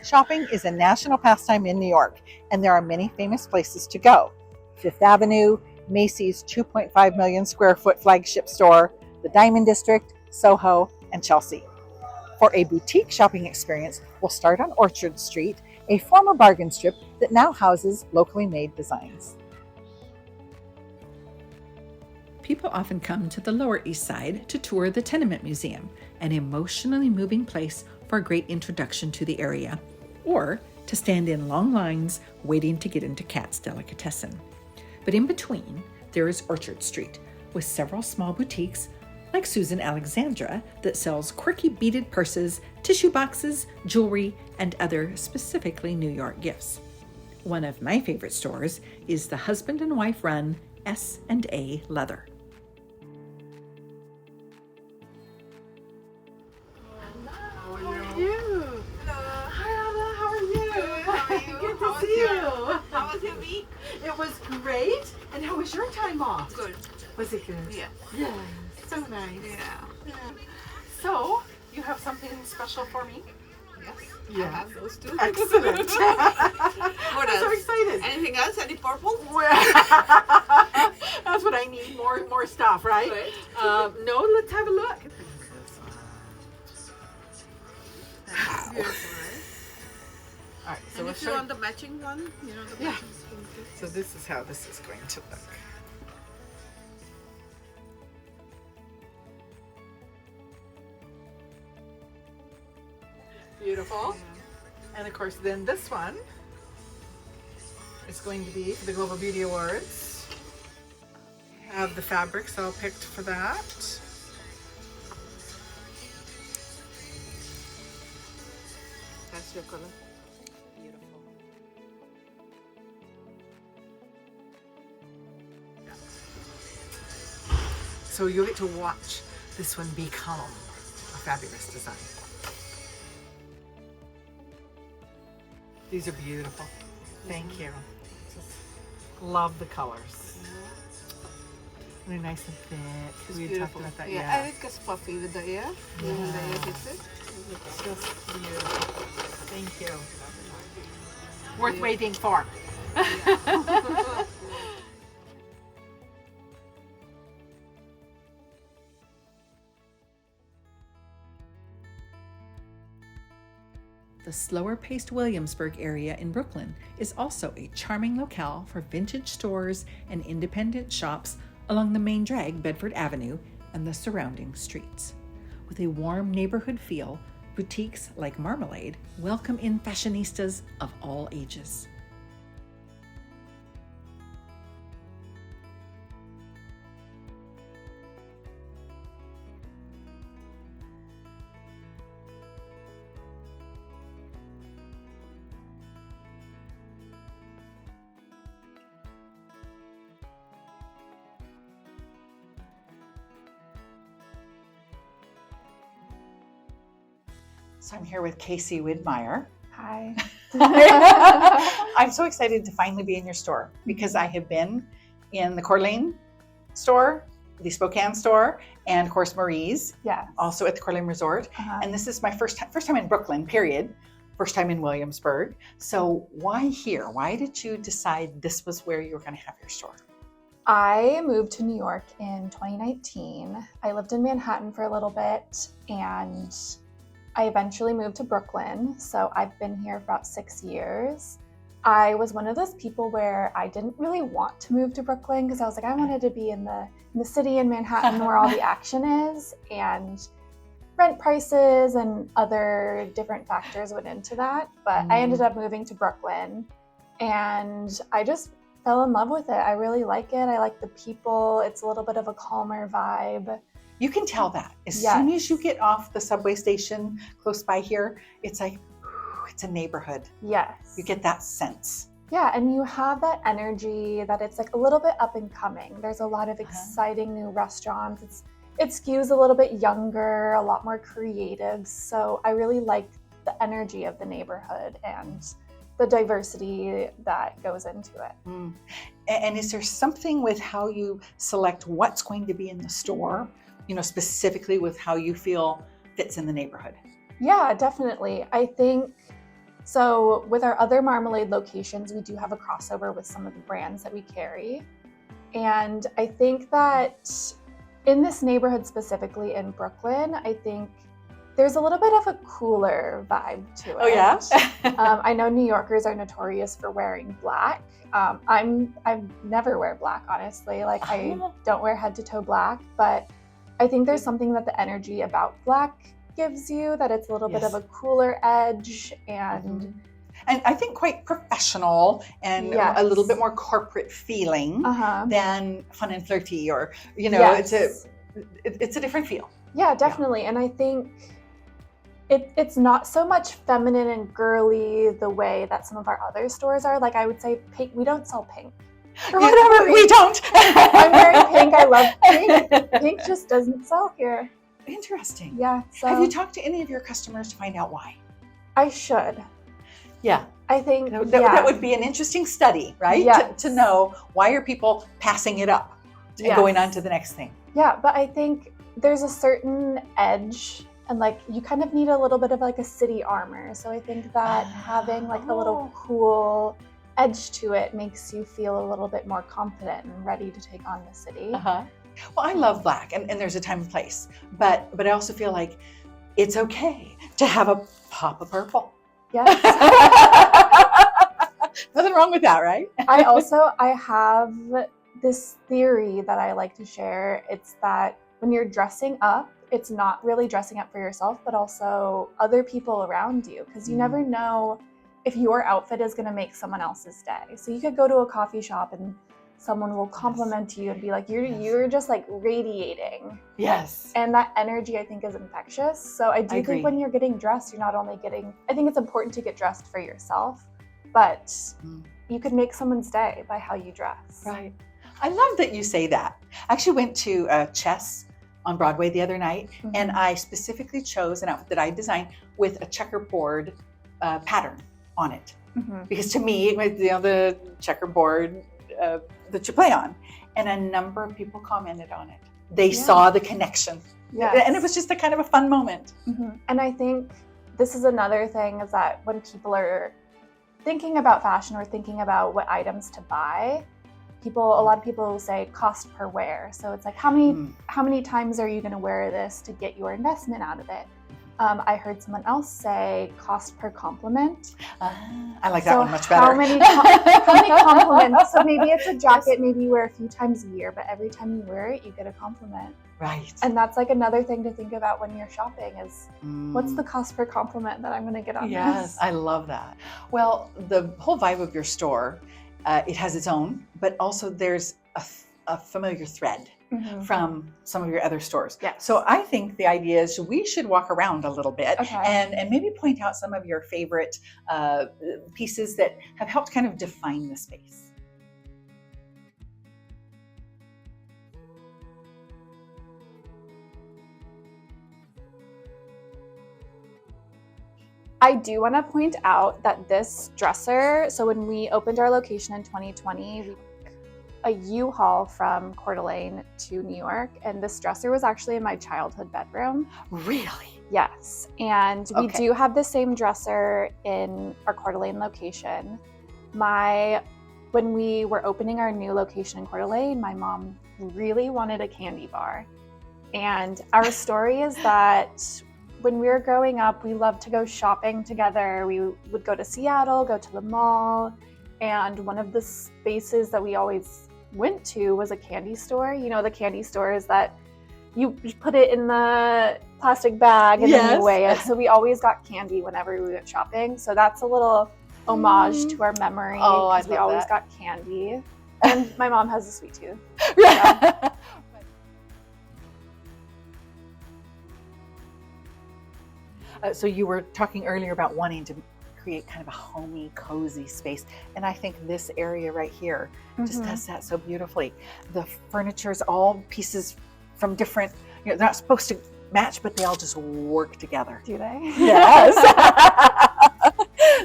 Shopping is a national pastime in New York, and there are many famous places to go. Fifth Avenue, Macy's 2.5 million square foot flagship store, the Diamond District, Soho, and Chelsea. For a boutique shopping experience, we'll start on Orchard Street, a former bargain strip that now houses locally made designs. People often come to the Lower East Side to tour the Tenement Museum, an emotionally moving place for a great introduction to the area, or to stand in long lines waiting to get into Kat's Delicatessen. But in between, there is Orchard Street, with several small boutiques like Susan Alexandra that sells quirky beaded purses, tissue boxes, jewelry, and other specifically New York gifts. One of my favorite stores is the husband and wife run S&A Leather. How was your week? It was great. And how was your time off? Good. Was it good? Yeah. Yeah. So nice. Yeah. So, you have something special for me? Yes. Yeah. I have those two. Excellent. What I'm else? so excited. Anything else? Any purple? That's what I need. More stuff, right? No, let's have a look. That's beautiful, right? All right, so And let's if you want the matching one, you know, the Yeah. matching skin too. So this is how this is going to look. Beautiful. And of course, then this one is going to be for the Global Beauty Awards. I have the fabrics all picked for that. That's your color. Beautiful. So you'll get to watch this one become a fabulous design. These are beautiful. Thank you. Just love the colors. They're nice and thick. It's We had talked beautiful. about that. Yeah, I think it's puffy with the ear. Yeah. When the ear hits it. It's just beautiful. Thank you. Worth waiting for. The slower-paced Williamsburg area in Brooklyn is also a charming locale for vintage stores and independent shops along the main drag, Bedford Avenue, and the surrounding streets. With a warm neighborhood feel, boutiques like Marmalade welcome in fashionistas of all ages. So I'm here with Casey Widmeyer. Hi. I'm so excited to finally be in your store because I have been in the Coeur d'Alene store, the Spokane store, and of course Marie's, Yes. also at the Coeur d'Alene Resort. And this is my first time in Brooklyn, period. First time in Williamsburg. So why here? Why did you decide this was where you were going to have your store? I moved to New York in 2019. I lived in Manhattan for a little bit and I eventually moved to Brooklyn. So I've been here for about 6 years. I was one of those people where I didn't really want to move to Brooklyn because I was like, I wanted to be in the city in Manhattan where all the action is, and rent prices and other different factors went into that. But I ended up moving to Brooklyn and I just fell in love with it. I really like it. I like the people. It's a little bit of a calmer vibe. You can tell that as Yes. soon as you get off the subway station close by here, it's like, it's a neighborhood. Yes. You get that sense. Yeah, and you have that energy that it's like a little bit up and coming. There's a lot of exciting new restaurants. It skews a little bit younger, a lot more creative. So I really like the energy of the neighborhood and the diversity that goes into it. And is there something with how you select what's going to be in the store, specifically with how you feel fits in the neighborhood? Yeah, definitely. I think So with our other Marmalade locations, we do have a crossover with some of the brands that we carry. And I think that in this neighborhood, specifically in Brooklyn, I think there's a little bit of a cooler vibe to it. Oh yeah? I know New Yorkers are notorious for wearing black. I never wear black, honestly. Like I don't wear head to toe black, but I think there's something that the energy about black gives you, that it's a little bit of a cooler edge, and and I think quite professional and a little bit more corporate feeling than fun and flirty, or it's a different feel. Yeah, definitely. And I think it's not so much feminine and girly the way that some of our other stores are. Like I would say pink, we don't sell pink. For whatever we don't. I'm wearing pink. I love pink. Pink just doesn't sell here. Interesting. Yeah. So have you talked to any of your customers to find out why? I should. Yeah. I think that would be an interesting study, right? Yes. To know why are people passing it up and going on to the next thing. Yeah, but I think there's a certain edge, and like you kind of need a little bit of like a city armor. So I think that having like a little cool edge to it makes you feel a little bit more confident and ready to take on the city. Well, I love black, and there's a time and place, but I also feel like it's okay to have a pop of purple. Yes. Nothing wrong with that, right? I have this theory that I like to share. It's that when you're dressing up, it's not really dressing up for yourself, but also other people around you, because you never know if your outfit is going to make someone else's day. So you could go to a coffee shop and someone will compliment you and be like, you're just like radiating. Yes. And that energy, I think, is infectious. So I do think when you're getting dressed, you're not only I think it's important to get dressed for yourself, but you could make someone's day by how you dress. Right. I love that you say that. I actually went to Chess on Broadway the other night, and I specifically chose an outfit that I designed with a checkerboard pattern on it. Because to me, the checkerboard that you play on, and a number of people commented on it. They saw the connection. And it was just a kind of a fun moment. And I think this is another thing, is that when people are thinking about fashion or thinking about what items to buy, a lot of people will say cost per wear. So it's like, how many times are you going to wear this to get your investment out of it? I heard someone else say cost per compliment. I like that one much better. How many compliments? So maybe it's a jacket, maybe you wear a few times a year, but every time you wear it, you get a compliment. Right. And that's like another thing to think about when you're shopping is what's the cost per compliment that I'm going to get on this? Yes, I love that. Well, the whole vibe of your store, it has its own, but also there's a familiar thread from some of your other stores. Yes. So I think the idea is we should walk around a little bit and maybe point out some of your favorite pieces that have helped kind of define the space. I do want to point out that this dresser, so when we opened our location in 2020, we took a U-Haul from Coeur d'Alene to New York, and this dresser was actually in my childhood bedroom. Really? Yes, and we do have the same dresser in our Coeur d'Alene location. When we were opening our new location in Coeur d'Alene, my mom really wanted a candy bar. And our story is that when we were growing up, we loved to go shopping together. We would go to Seattle, go to the mall, and one of the spaces that we always went to was a candy store. You know, the candy stores that you put it in the plastic bag and then you weigh it. So we always got candy whenever we went shopping. So that's a little homage to our memory, because we always got candy. And my mom has a sweet tooth. So. So you were talking earlier about wanting to create kind of a homey, cozy space. And I think this area right here just does that so beautifully. The furniture is all pieces from different, they're not supposed to match, but they all just work together. Do they? Yes.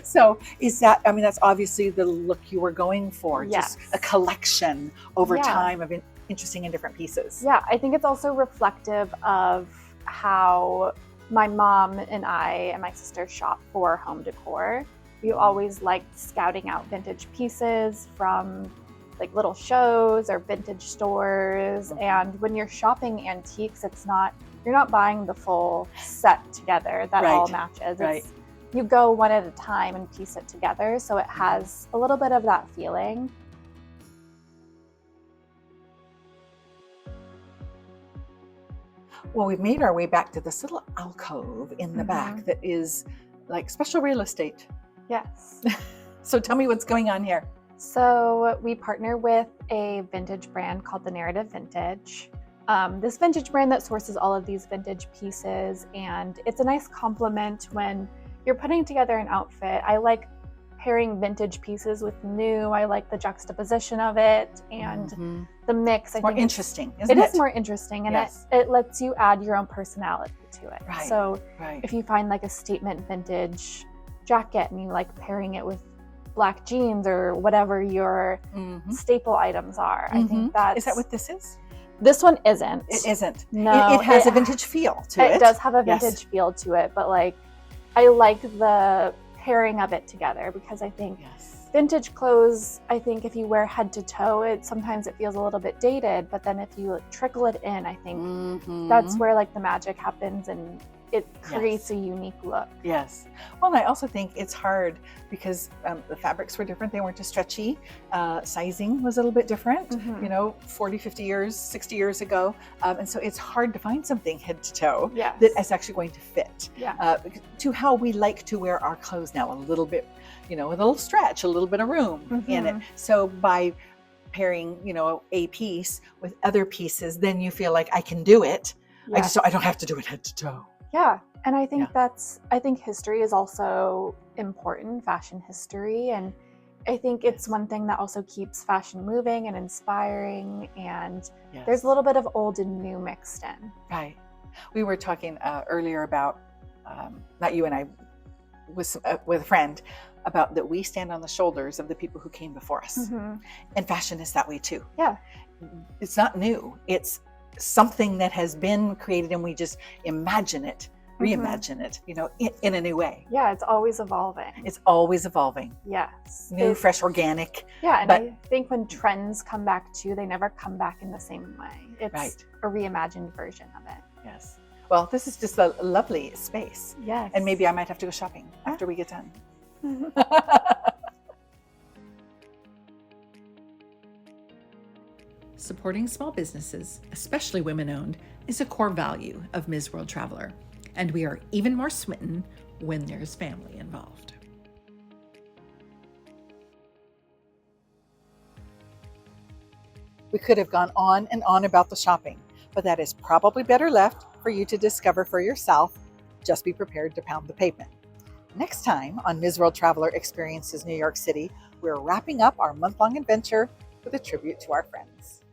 So that's obviously the look you were going for. Yes. Just a collection over time of interesting and different pieces. Yeah, I think it's also reflective of how my mom and I and my sister shop for home decor. we always liked scouting out vintage pieces from like little shows or vintage stores. And when you're shopping antiques, you're not buying the full set together that all matches. Right. You go one at a time and piece it together, so it has a little bit of that feeling. Well, we've made our way back to this little alcove in the back that is like special real estate. Yes. So tell me what's going on here. So we partner with a vintage brand called The Narrative Vintage. This vintage brand that sources all of these vintage pieces, and it's a nice complement when you're putting together an outfit. I like pairing vintage pieces with new. I like the juxtaposition of it and the mix. I More think interesting, isn't it it? is more interesting, and Yes. it lets you add your own personality to it. Right, So right. if you find like a statement vintage jacket and you like pairing it with black jeans or whatever your staple items are, I think Is that what this is? this one isn't. It isn't. No, It has a vintage feel to it. It does have a Yes. vintage feel to it, but like I like the pairing of it together because I think vintage clothes, I think if you wear head to toe, sometimes it feels a little bit dated, but then if you like, trickle it in, I think that's where like the magic happens and it creates a unique look. Yes. Well, and I also think it's hard because the fabrics were different. They weren't as stretchy. Sizing was a little bit different, 40, 50 years, 60 years ago. And so it's hard to find something head to toe that is actually going to fit to how we like to wear our clothes now, a little bit, with a little stretch, a little bit of room in it. So by pairing, a piece with other pieces, then you feel like I can do it. I don't have to do it head to toe. Yeah. And I think I think history is also important, fashion history. And I think it's one thing that also keeps fashion moving and inspiring. And there's a little bit of old and new mixed in. Right. We were talking earlier about, not you and I, with a friend, about that we stand on the shoulders of the people who came before us. And fashion is that way too. Yeah. It's not new. It's something that has been created and we just imagine it, reimagine it, in a new way. Yeah, it's always evolving. It's always evolving. Yes. New, fresh, organic. Yeah, and I think when trends come back too, they never come back in the same way. It's a reimagined version of it. Yes. Well, this is just a lovely space. Yes. And maybe I might have to go shopping after we get done. Supporting small businesses, especially women-owned, is a core value of Ms. World Traveler, and we are even more smitten when there's family involved. We could have gone on and on about the shopping, but that is probably better left for you to discover for yourself. Just be prepared to pound the pavement. Next time on Ms. World Traveler Experiences New York City, we're wrapping up our month-long adventure with a tribute to our friends.